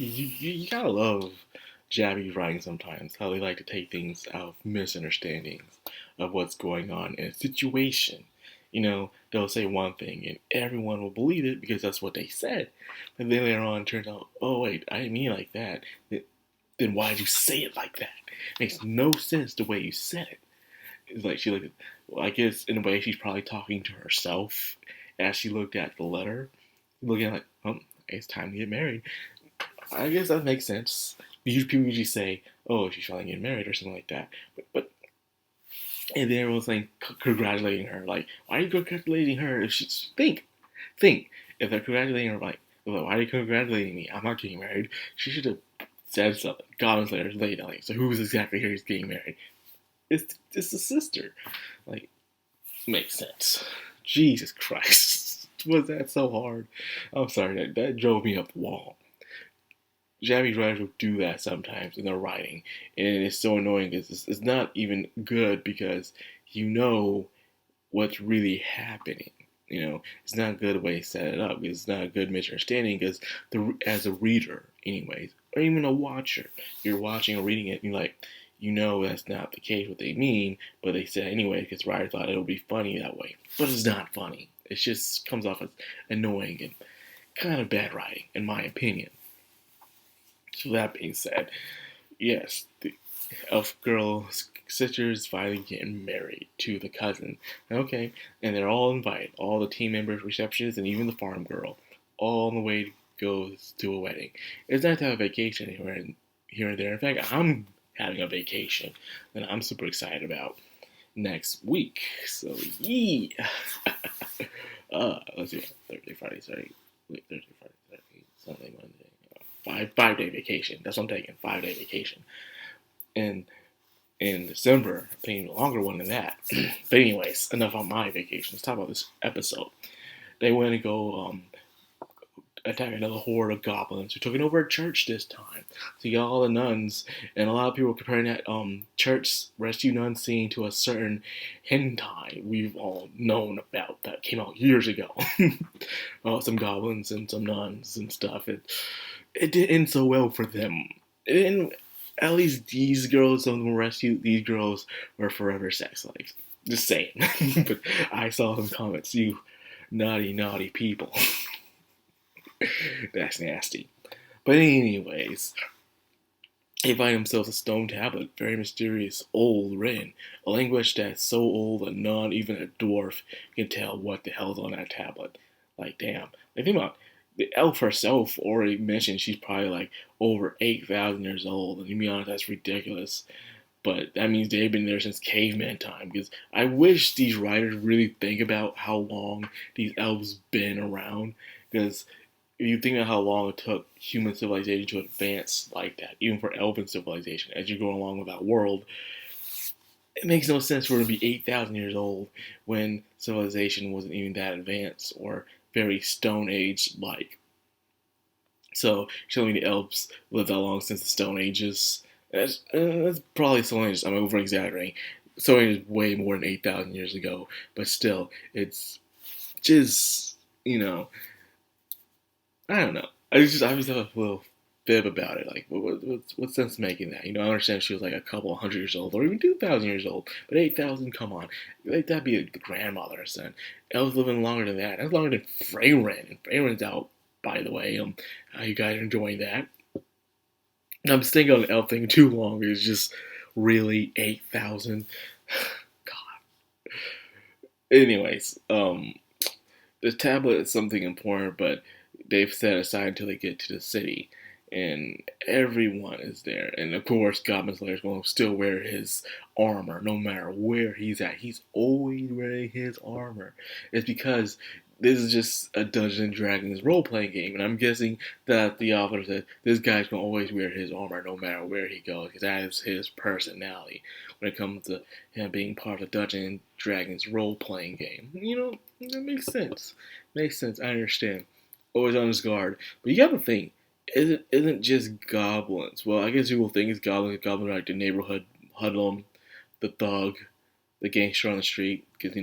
You gotta love Jabby's writing sometimes, how they like to take things out of misunderstandings of what's going on in a situation. They'll say one thing and everyone will believe it because that's what they said. And then later on, it turns out, oh, wait, I didn't mean it like that. Then why did you say it like that? It makes no sense the way you said it. It's like she looked at, well, I guess in a way she's probably talking to herself as she looked at the letter, looking at like, oh, it's time to get married. I guess that makes sense. People usually say, "Oh, she's finally getting married" or something like that. But and then everyone's like congratulating her. Like, why are you congratulating her? If she's think, if they're congratulating her, like, well, why are you congratulating me? I'm not getting married. She should have said something. Goblin Slayer's later. Like, so who's exactly here is getting married? It's the sister. Like, makes sense. Jesus Christ, was that so hard? I'm sorry, that drove me up the wall. Japanese writers will do that sometimes in their writing, and it's so annoying because it's not even good because you know what's really happening. It's not a good way to set it up. It's not a good misunderstanding because as a reader, anyways, or even a watcher, you're watching or reading it, and you're like, that's not the case what they mean, but they said anyway because the writer thought it would be funny that way. But it's not funny. It just comes off as annoying and kind of bad writing, in my opinion. So that being said, yes, the elf girl's sister's finally getting married to the cousin. Okay, and they're all invited, all the team members, receptionists, and even the farm girl, all on the way to go to a wedding. It's nice to have a vacation here and there. In fact, I'm having a vacation that I'm super excited about next week. So yeah. Let's see, Thursday, Friday, Saturday, Thursday, Friday, Saturday, Sunday, Monday. 5 day vacation. That's what I'm taking. 5 day vacation. And in December, I'm taking a longer one than that. But anyways, enough on my vacation. Let's talk about this episode. They went to go attack another horde of goblins who took it over a church this time. So you got all the nuns, and a lot of people comparing that church rescue nun scene to a certain hentai we've all known about that came out years ago. Some goblins and some nuns and stuff. It didn't end so well for them. And at least these girls, some of them rescued, these girls were forever sex slaves. Just saying. But I saw some comments, you naughty, naughty people. That's nasty. But anyways, they find themselves a stone tablet, very mysterious, old, written, a language that's so old that not even a dwarf can tell what the hell's on that tablet. Like, damn. Like, think about the elf herself already mentioned she's probably like over 8,000 years old, and to be honest, that's ridiculous. But that means they've been there since caveman time. Because I wish these writers really think about how long these elves been around. Because if you think about how long it took human civilization to advance like that, even for elven civilization, as you go along with that world, it makes no sense for it to be 8,000 years old when civilization wasn't even that advanced or very Stone Age like. So, showing the elves lived that long since the Stone Ages. That's probably Stone Ages. I'm over exaggerating. Stone Age is way more than 8,000 years ago, but still, it's just, I don't know. I just have a little fib about it. Like, what's sense making that? I understand she was like a couple hundred years old, or even 2,000 years old, but 8,000, come on, like that'd be the grandmother or son. Elves living longer than that. That's longer than Freyren, and Freyren's out, by the way. How you guys are enjoying that? I'm staying on the elf thing too long. It's just really 8,000. God. Anyways, the tablet is something important, but they've set aside until they get to the city, and everyone is there. And of course, Goblin Slayer's going to still wear his armor no matter where he's at. He's always wearing his armor. It's because this is just a Dungeons and Dragons role playing game, and I'm guessing that the author said this guy's going to always wear his armor no matter where he goes, because that is his personality when it comes to him being part of the Dungeons and Dragons role playing game. That makes sense. Makes sense. I understand. Always on his guard. But you gotta think, isn't just goblins. Well, I guess people think it's goblins. Goblins are like the neighborhood hoodlum, the thug, the gangster on the street. Because,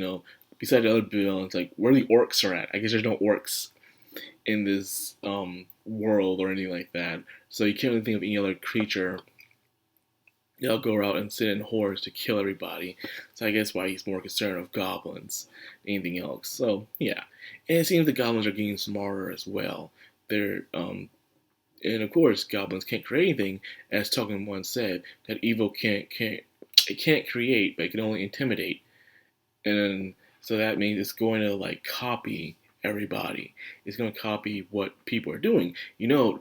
besides the other villains, like, where the orcs are at. I guess there's no orcs in this world or anything like that. So you can't really think of any other creature that'll go out and sit in hordes to kill everybody. So I guess why he's more concerned with goblins than anything else. So yeah, and it seems the goblins are getting smarter as well. They're and of course goblins can't create anything, as Tolkien once said that evil can't create, but it can only intimidate. And so that means it's going to like copy everybody. It's going to copy what people are doing. You know,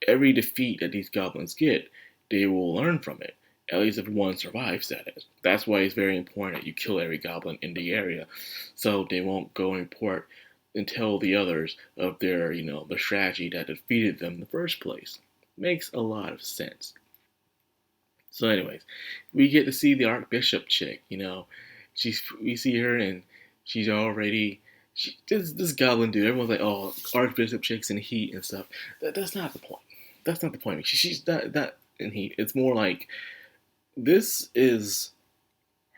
every defeat that these goblins get, they will learn from it. At least if one survives, that is. That's why it's very important that you kill every goblin in the area, so they won't go and report and tell the others of their, the strategy that defeated them in the first place. Makes a lot of sense. So, anyways, we get to see the Archbishop chick. We see her and she's already this goblin dude. Everyone's like, oh, Archbishop chicks in heat and stuff. That's not the point. That's not the point. She's not in heat. It's more like this is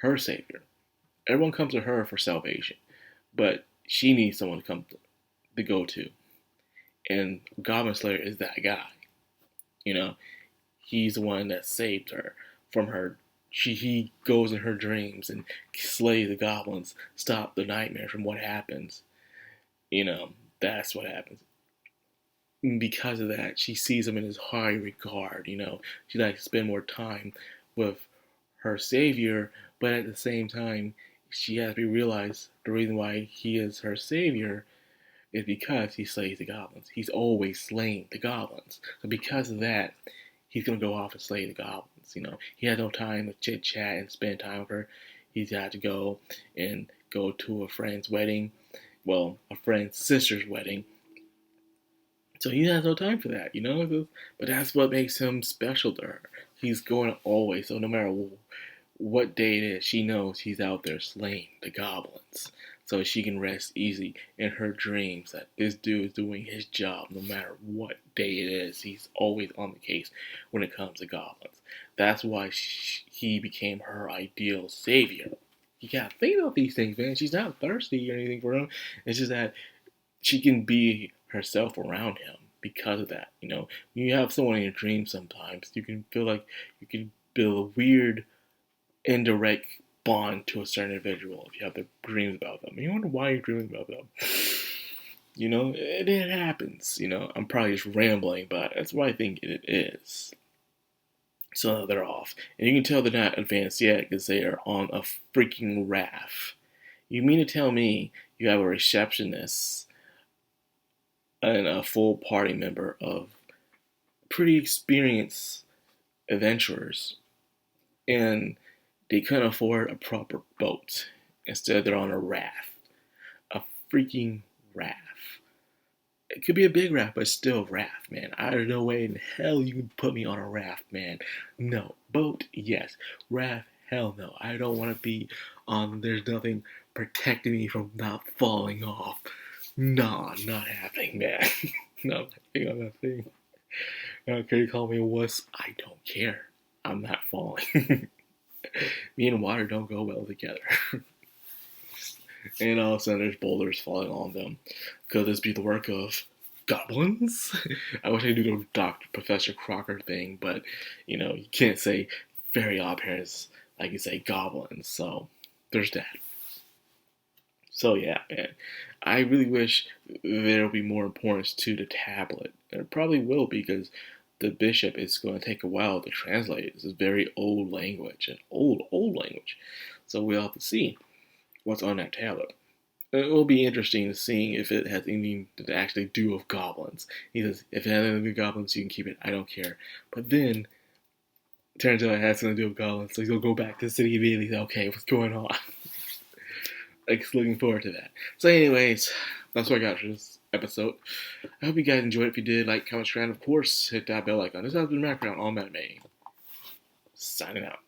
her savior. Everyone comes to her for salvation, but she needs someone to go to, and Goblin Slayer is that guy. You know, he's the one that saved her from her. He goes in her dreams and slays the goblins, stop the nightmare from what happens. That's what happens. And because of that, she sees him in his high regard. She likes to spend more time with her savior, but at the same time, she has to realize the reason why he is her savior is because he slays the goblins. He's always slaying the goblins. So because of that, he's gonna go off and slay the goblins. He has no time to chit chat and spend time with her. He's got to go to a friend's wedding, well, a friend's sister's wedding. So he has no time for that, But that's what makes him special to her. He's going always, so no matter what day it is, she knows he's out there slaying the goblins. So she can rest easy in her dreams that this dude is doing his job no matter what day it is. He's always on the case when it comes to goblins. That's why he became her ideal savior. You gotta think about these things, man. She's not thirsty or anything for him. It's just that she can be herself around him because of that. You have someone in your dreams sometimes, you can feel like you can build a weird indirect bond to a certain individual if you have the dreams about them. And you wonder why you're dreaming about them. It happens. I'm probably just rambling, but that's what I think it is. So they're off. And you can tell they're not advanced yet because they are on a freaking raft. You mean to tell me you have a receptionist and a full party member of pretty experienced adventurers, and they couldn't afford a proper boat. Instead, they're on a raft. A freaking raft. It could be a big raft, but still a raft, man. There's no way in hell you can put me on a raft, man. No. Boat, yes. Raft, hell no. I don't want to be on, there's nothing protecting me from not falling off. Nah, not happening, man. Not happening on that thing. I don't care you call me a wuss. I don't care. I'm not falling. Me and water don't go well together. And all of a sudden there's boulders falling on them. Could this be the work of goblins? I wish I could do the Dr. Professor Crocker thing, but you can't say fairy odd parents like you say goblins. So there's that. So yeah, man. I really wish there would be more importance to the tablet. And it probably will, because the bishop is going to take a while to translate it. It's a very old language, an old language. So we'll have to see what's on that tablet. It will be interesting to see if it has anything to actually do with goblins. He says, if it has anything to do with goblins, you can keep it. I don't care. But then, it turns out it has something to do with goblins. So he'll go back to the city immediately and say, okay, what's going on? Looking forward to that. So anyways, that's what I got for this episode. I hope you guys enjoyed it. If you did, like, comment, subscribe, and of course, hit that bell icon. This has been Madcrownxox on Madcrownxox. Signing out.